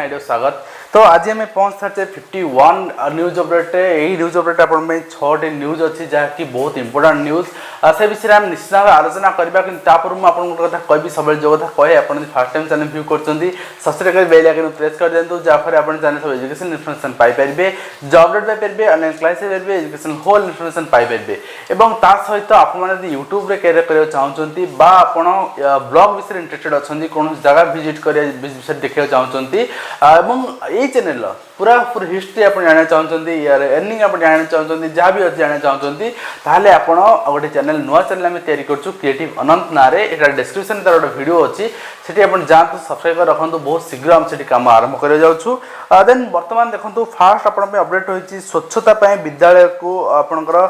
Idea स्वागत। तो आज आम पहुँच सारे 51 न्यूज अपडेट। यही न्यूज अपडेट आप 6टी न्यूज अच्छी जहाँकि बहुत इंपोर्टाट न्यूज से विषय में निश्चित भाव आलोचना करवा कि पूर्व मुझे गोटे कथा कहि सब जो कथा कहे आप फास्ट टाइम चैनल व्यू कर सब्सक्राइब कर बेल आइकन प्रेस कर दिखाँ जहाँफल आप चैनल सब एजुकेशन इनफर्मेशन पाइपर जॉब अपडेट पाइपर ऑनलाइन क्लास पाइपर एजुकेशन होल इनफर्मेशन पाइपर और ता सहित आप यूट्यूब कैरियर करने चाहते आप ब्लॉग विषय इंटरेस्टेड अच्छा कौन जगह विजिट कर विषय देखा चाहते ये चैनल पूरा पूरी हिस्ट्री आप जाना चाहते यार अर्निंग आप जाना चाहते जहाँ भी जाना चाहते ताहले आपण गोटे चैनल नुआ चैनल आम तैयारी करछु क्रिएटिव अनंत नारे एटा डिस्क्रिप्शन तार गोटे वीडियो अच्छी सेठी आपण जातु सब्सक्राइब कर रखु बहुत शीघ्र हम सेठी काम आरंभ कर जाउछु। देन वर्तमान देखंतु फास्ट आपण अपडेट होईची स्वच्छता पय विद्यालय को आपनकर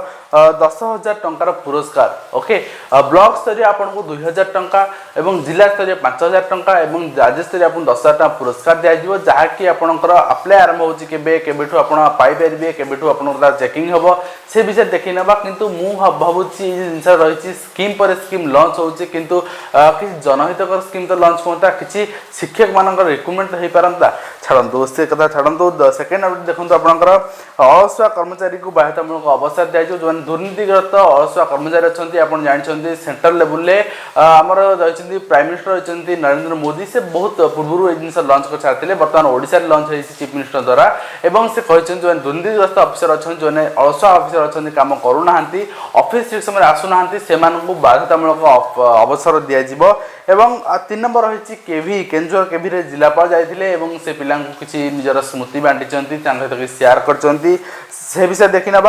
10,000 टंकार पुरस्कार ओके ब्लॉक स्तरीय आपन को 2,000 टंका एवं जिला स्तरीय 5,000 टंका एवं राज्य स्तरीय आपन 10,000 टंका पुरस्कार दिया जिवो जहाँकि आपनकर अप्लाई आरंभ होची केबेठु आपण पाई परिबे केबेठु आपनकर चेकिंग हबो से विषय देखि नबा किंतु मु भाबुची जिंस रहिची स्कीम पर स्कीम लॉन्च होची किंतु कि जनहितकर स्कीम तो लॉन्च होता किसी शिक्षक मानकर रिक्रुटमेंट हो पारंता छाड़ू से कथा छाड़ू। सेकेंड अपडेट देखो आपंकर अलसुआ कर्मचारी को बाध्यतामूलक अवसर दिया जो दुर्नीतिग्रस्त अलसुआ कर्मचारी अच्छा आप जानते सेंट्रल लेवल आमर रही प्राइम मिनिस्टर रही नरेंद्र मोदी से बहुत पूर्व ये जिन लंच कर सारी बर्तमान ओडिशा लंच हो चीफ मिनिस्टर द्वारा एवं से कहते जो दुर्नीतिग्रस्त अफिसर अच्छा जो अलसुआ अफिसर अच्छा कम करूना ऑफिस ठीक समय आसुना से बाध्यतामूलक अवसर दिज्व। एवं 3 नंबर रही केवी केन्दुझर केवी जिलापाल जाते से पिला किसी निजर स्मृति बांटी सहित शेयर कर विषय देखी ना।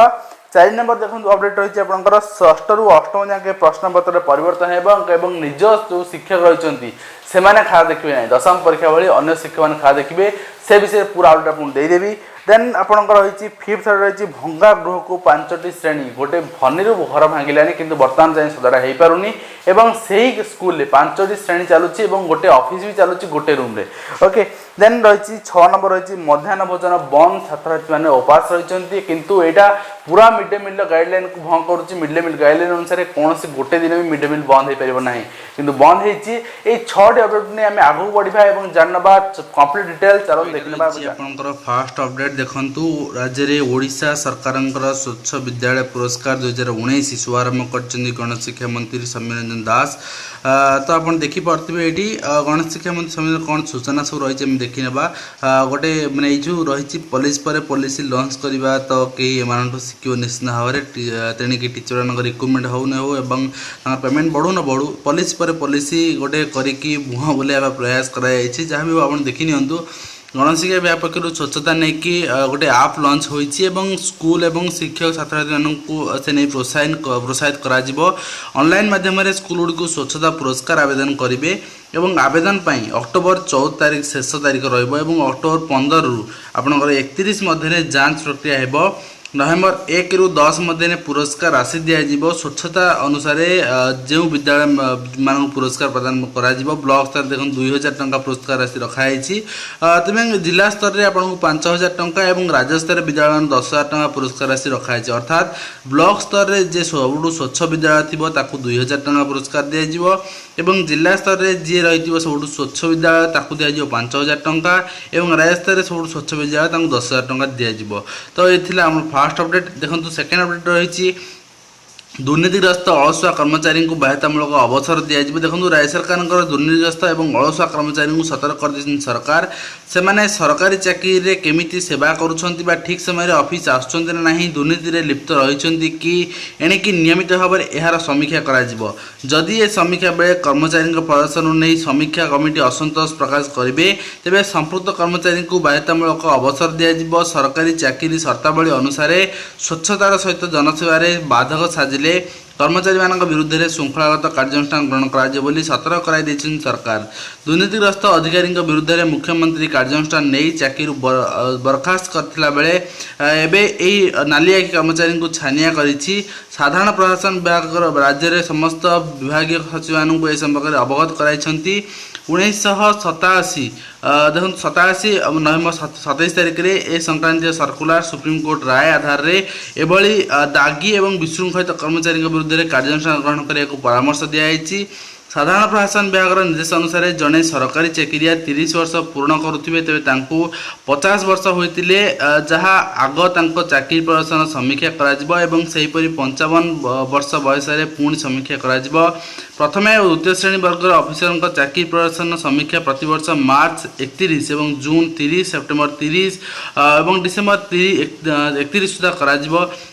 4 नंबर देखो अपडेट रही है 6 रु 8 जाके प्रश्न पत्र परिवर्तन एवं निज जो शिक्षक रही से खा देखिए ना 10वीं परीक्षा भाई अन्य शिक्षक मैंने खा देखिए से विषय पूरा अपडेट आपको देदेवी। देन आपंकर रही 5th रही भंगा गृह को 5टी श्रेणी गोटे फनी घर भांगिलानी किंतु बर्तमान जाए सदरा हो पारुनी एवं से ही स्कूल 5टी श्रेणी चलुची गोटे ऑफिस भी चलुची गोटे रूम रे ओके। देन रही 6 नंबर रही मध्याह्न भोजन बंद छात्र छात्री मैंने उपास रही किंतु यहाँ पूरा मिड डे मिल गाइडलाइन को भंग करुच्ची मिड डे मिल गाइडलाइन अनुसार कौन गोटे दिन भी मिड डे मिल बंद हो पार ना कि बंद हो 6टी अपडेट नहीं आम आगू बढ़ा और जानवा कंप्लीट डिटेल चलो देखने फास्ट अपडेट देखंतु राज्य में ओडिशा सरकार स्वच्छ विद्यालय पुरस्कार 2019 शुभारंभ कर गणेश शिक्षा मंत्री सौम्यरंजन दास। तो आप देखिपे ये गणेश शिक्षा मंत्री सौम्य कौन सूचना सब रही देखी ना गोटे मानने जो रही पुलिस पर पॉलिसी लॉन्च करवा तो कई एम शिखो निश्चित भाव में तेणिक टीचर मान रिक्रुटमेंट हो न हो पेमेंट बढ़ू न बढ़ू पुलिस पर पॉलिसी गोटे करके मुह बुलाइवा प्रयास कराई जहाँ भी आप देखी नियंतु गणेश शिक्षा विभाग पक्षर स्वच्छता नहीं कि गोटे आप लॉन्च होती स्कूल एवं शिक्षक छात्र छात्री मानू से नहीं प्रोत्साहित करा ऑनलाइन माध्यम स्कूल गुड़ी को स्वच्छता पुरस्कार आवेदन करेंगे एवं आवेदन पाई अक्टोबर 14 तारीख शेष तारीख रही अक्टोबर 15 रु आपंकर 31 मध्य जांच प्रक्रिया हेबो। नवेम्बर 1 रु 10 मध्य पुरस्कार राशि दिज्व स्वच्छता अनुसार जो विद्यालय मान पुरस्कार प्रदान कर ब्लॉक स्तर देख 2,000 टंका पुरस्कार राशि रखाई तेज जिला स्तर में आपको 5,000 टंका और राज्य स्तर विद्यालय 10,000 टंका पुरस्कार राशि रखाई अर्थात ब्लॉक स्तर में जे सब स्वच्छ विद्यालय थी 2,000 टंका पुरस्कार दिज्व और जिला स्तर में जी रही सब स्वच्छ विद्यालय दिज्व 5,000 टंका और राज्य स्तर में सब स्वच्छ विद्यालय 10,000 टंका दिज्व। तो ये फास्ट अपडेट देखो। सेकेंड अपडेट रही दुर्नीतिग्रस्त अलसुआ कर्मचारी को बाध्यतामूलक अवसर दिज्व देखो राज्य सरकार दुर्नीतिग्रस्त और अलसुआ कर्मचारी को सतर्क कर सरकार से माने सरकारी चाकरी केमिति सेवा करुँच ठीक समय ऑफिस आसुँच ना दुर्नीति लिप्त रही कि एणिकी नियमित भाव में यार समीक्षा करी ये समीक्षा बेले कर्मचारी प्रदर्शन नहीं समीक्षा कमिटी असंतोष प्रकाश करेंगे तेज संपृक्त कर्मचारी को बाध्यतामूलक अवसर दिज्व सरकारी चाकरी शर्तावली अनुसार स्वच्छतार सहित जनसेवार बाधक साजिले कर्मचारी मान विरुद्ध में श्रृंखलागत कार्यानुष्ठान ग्रहण कर सतर्क कराई सरकार। दुर्नीतिग्रस्त अधिकारी विरुद्ध में मुख्यमंत्री कार्यानुष्ठान नहीं चाकरी बर्खास्त करथिला बेले एबे एई नाली आखि कर्मचारी को छानिया करिछि। साधारण प्रशासन विभाग राज्य में समस्त विभागीय सचिव मानू ए संपर्क में अवगत कराई 1987 देखो 87 नवेम्बर 27 तारीख में ए संक्रांतीय सर्कुलर सुप्रीमकोर्ट राय आधार में एभली दागी और विशृंखलित कर्मचारी विरुद्ध में कार्यानुष्ठान ग्रहण करने को परामर्श दिखाई साधारण प्रशासन विभाग निर्देश अनुसार जड़े सरकारी चाकरिया 30 वर्ष पूर्ण करुवे तेज 50 वर्ष होते जहाँ आग चाकरी प्रदर्शन समीक्षा कर 55 वर्ष बयस पुणी समीक्षा कर प्रथम और द्वितीय श्रेणी वर्ग अफिसर चाकरी प्रदर्शन समीक्षा प्रतिवर्ष मार्च 31 और जून 30 सेप्टेम्बर 30 और डिसेम्बर 31 सुधा कर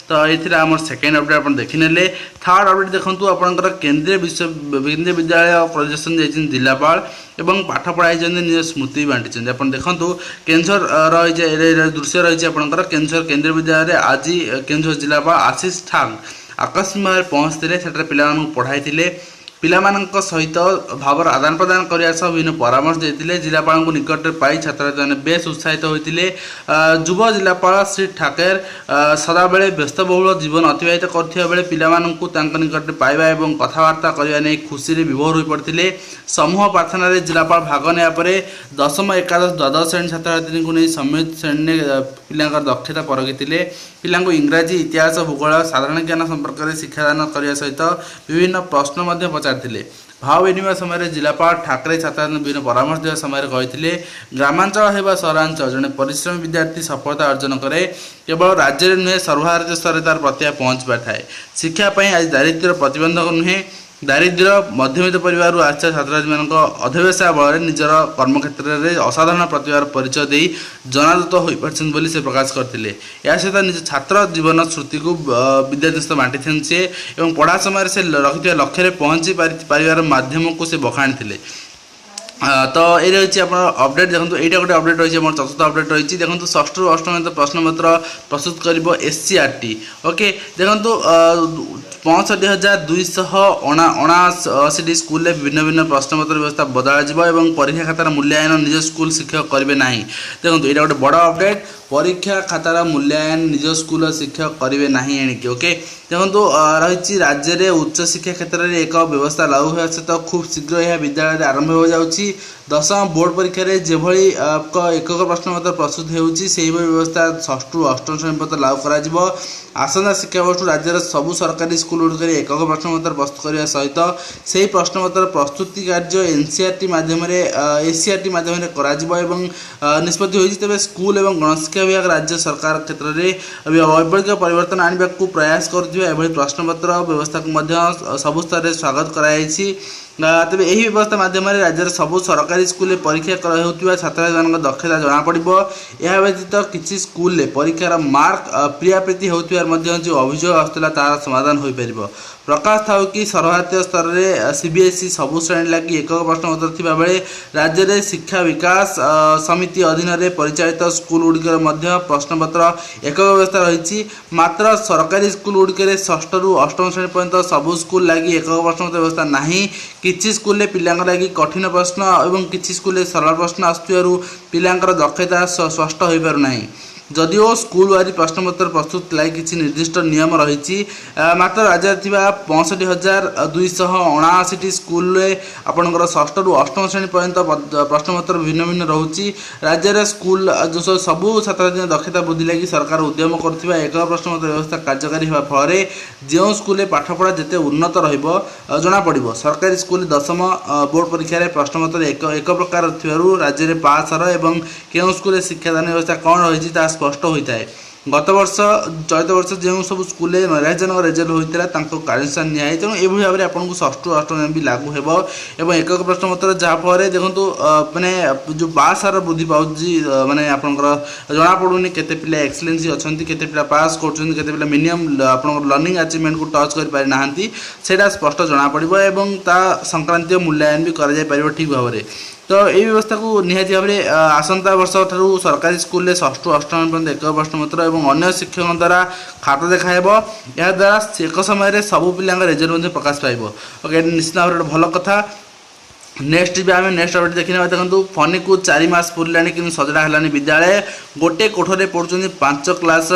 तो ये आम सेकेंड अपडेट आप देखने थर्ड अपडेट देखो आपंकर केंद्रीय विद्यालय परिदर्शन जाइए जिलापाल एवं पाठ पढ़ाई निज स्मृति बांटी आप देखो केन्दुझर रही दृश्य रही आपंकर केन्दुझर केंद्रीय विद्यालय आज केन्दुझर जिलापाल आशीष ठाग आकस्मिक भाव पहुँचते से पिला पढ़ाई पिलामानंक सहित भावर आदान प्रदान करने सह विभिन्न परामर्श देते जिलापाल निकट पाई छात्र छात्री बेस उत्साहित होते युव जिलापाल श्री ठाकेर सदाबले व्यस्तबहुल जीवन अतिबाहित कर पिलामानंकु निकट पाइबा एवं कथबार्ता करने नहीं खुशी विभोर हो पड़ते समूह प्रार्थना जिलापाल भाग ने दशम एकादश द्वादश श्रेणी छात्र छात्री को नहीं सम्मिलित श्रेणी पिला दक्षता परखिले पिला इंग्राजी इतिहास भूगोल साधारण ज्ञान संपर्क में शिक्षादान करने सहित विभिन्न प्रश्न पचारि भाव विनिमय समय जिलापाल ठाकरे छात्र विभिन्न परामर्श देवा समय कहते ग्रामांचल है सहरांचल जड़े परिश्रमी विद्यार्थी सफलता अर्जन करे केवल राज्य में नुहे सर्वभारतीय स्तर में तार प्रत्याय पहुँच पाए शिक्षापी आज दारिद्र्य प्रतिबंधक नुहे दारिद्र्य मध्यमित परिवार आश्चर्य छात्र छात्री अध्यवसाय बल निजर कर्मक्षेत्र में असाधारण प्रतिभार परिचय दे जनादृत हो पार्टी से प्रकाश करते सहित निज छात्र जीवन श्रुति को विद्यार्थी सहित बांटी सी और पढ़ा समय से रखि लक्ष्य पहुँची पार माध्यम को से बखाणी तो ये रही आप अपडेट देखो यहाँ गोटे अपडेट रही है चतुर्थ अपडेट रही देखो षष्ठ रु अष्टम प्रश्नपत्र प्रस्तुत कर SCRT ओके देखो 65,279 स्कूल भिन्न भिन्न प्रश्नपत्र व्यवस्था बदल परीक्षा खातार मूल्यांकन निज स्कूल शिक्षक करेंगे ना देखो यहाँ गोटे बड़ अपडेट परीक्षा खातार मूल्यांकन निज स्कूल शिक्षक करेंगे ना एणिकी ओके देखो रही राज्य में उच्च शिक्षा क्षेत्र में एक व्यवस्था लागू होगा सहित खूब शीघ्र यह विद्यालय आरंभ हो जाऊँगी दशम बोर्ड परीक्षा जो एकक प्रश्नपत्र प्रस्तुत होती व्यवस्था षष्ठ रु अष्टम श्रेणी पत्र लागू कर आसंता शिक्षावर्ष राज्यर सबू सरकारी स्कूल गुड़िक एकक प्रश्नपत्र प्रस्तुत करने सहित से प्रश्नपत्र प्रस्तुति कार्य NCERT माध्यम SCRT माध्यम निष्पत्ति होती तेज स्कूल और गणशिक्षा विभाग राज्य सरकार क्षेत्र में वैप्लविक परिवर्तन आने को प्रयास कर प्रश्नपत्र व्यवस्था को सबु स्तर में स्वागत कराई तेज यही व्यवस्था माध्यम राज्य सबू सरकारी स्कूल परीक्षा होता छात्र दक्षता जमापड़ यह व्यतीत किसी स्कूल परीक्षार मार्क प्रियाप्रीति होता जो अभियोग आसला तार समाधान हो पार प्रकाश था कि सर्वभारतीय स्तर में CBSE सबू श्रेणी लगी एकक प्रश्नपत्र थिबा बेले राज्य में शिक्षा विकास समिति अधीन में परिचालित स्कूल गुड़िक प्रश्नपत्र एकक व्यवस्था रही मात्र सरकारी स्कूल गुड़िक षष्ठ रु अष्टम श्रेणी पर्यंत सबू स्कूल लगी एकक प्रश्नपत्र व्यवस्था नहीं किसी स्कूल पिला लगी कठिन प्रश्न और किसी स्कूल सरल प्रश्न आसुथिबारु पिलांकर दक्षता स्पष्ट हो पारना जदिओ स्कूल वारी प्रश्नपत्र प्रस्तुत लगी किसी निर्दिष्ट नियम रही मात्र राज्य 65,279 स्कूल आपंकर षष्ठ रु अष्टम श्रेणी पर्यंत प्रश्नपत्र भिन्न भिन्न रोचे राज्य स्कूल जो सबू छात्र दक्षता वृद्धि लगी सरकार उद्यम कर एक प्रश्नपत्र व्यवस्था कार्यकारी होगा फल जो स्कूल पाठपढ़ा जिते उन्नत रमापड़ सरकारी स्कूल दशम बोर्ड परीक्षा प्रश्नपत्र एक प्रकार राज्य में पास और क्यों स्कूल शिक्षादान व्यवस्था कौन रही स्पष्ट होता है गत वर्ष चलित वर्ष जो सब स्कूल नैराजनक रेजल्ट होता है कार्यानुष्ठान निया तेणु ये भाव में आपको षष्ठ अष्टम भी लागू हो एकक प्रश्नपत्र जहाँफल देखो मैंने जो पास हार वृद्धि पाँच मानने आपंकर जमापड़ूनी केते पिला एक्सलेंसी अच्छा केते पिला पास कर मिनिमम आप लर्निंग अचिवमेंट को टच कर पारि ना सेटा स्पष्ट जमापड़ संक्रांतीय मूल्यांकन भी कर ठीक भाव में तो ये व्यवस्था को निहाती भाव में आसंता वर्ष ठारू सरकारी स्कूल षष्ठ अष्टम पर्यंत एक प्रश्नपत्र और अन्य शिक्षकों द्वारा खाता देखाब या द्वारा एक समय सबू पिला रेजल्ट प्रकाश पाइब ओके निश्चित भाव में भल कथा नेक्स्ट भी आम नेक्स्ट अपडेट देखने देखो फनी को 4 मास पूरा कि सजड़ा है विद्यालय गोटे कोठरे पढ़ुं 5 क्लास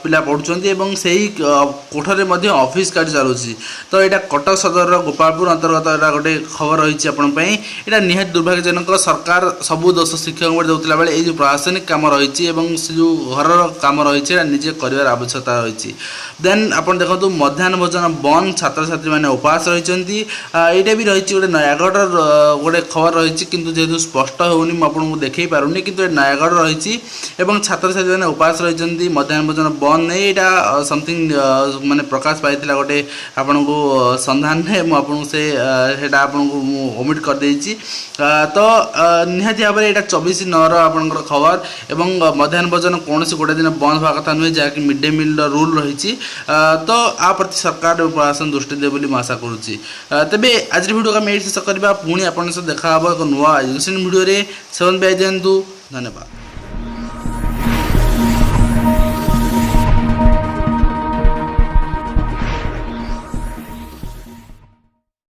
पिला पढ़ुं से ही कोठरे ऑफिस कार्य चलुची तो यहाँ कटक सदर गोपालपुर अंतर्गत यहाँ गोटे खबर रही अपनी यहाँ निहाती दुर्भाग्यजनक सरकार सबू दोष शिक्षक देता बेले ये प्रशासनिक काम रही जो घर काम रही निजे कर आवश्यकता रही देन आप देखो मध्याह्न भोजन बंद छात्र छात्री मैंने उपास रही यहाँ भी रही गोटे नयागढ़ गोटे खबर रही कि जेहतु स्पष्ट होनी मुझे देखी पारूनी कि नयागढ़ रही छात्र छात्री मैंने उपास रही मध्याह्न भोजन बंद नहीं यहाँ समथिंग माने प्रकाश पाई गोटे आपन को संधान है मुझे आपन को ओमिट कर देछि तो निहाती भाव में यहाँ 24/9 आपंकर खबर एवं मध्याह्न भोजन कौन गोटे दिन बंद होगा कथा नुहे जहाँकि मिड डे मिल रूल रही तो आ प्रति सरकार प्रशासन दृष्टि दे बोली आशा करुच्ची तेरे आज वीडियो का शेष करवा पुणी आपन से देखा एक नुआ एजुकेशन वीडियो से 7 बाय दिंतु धन्यवाद।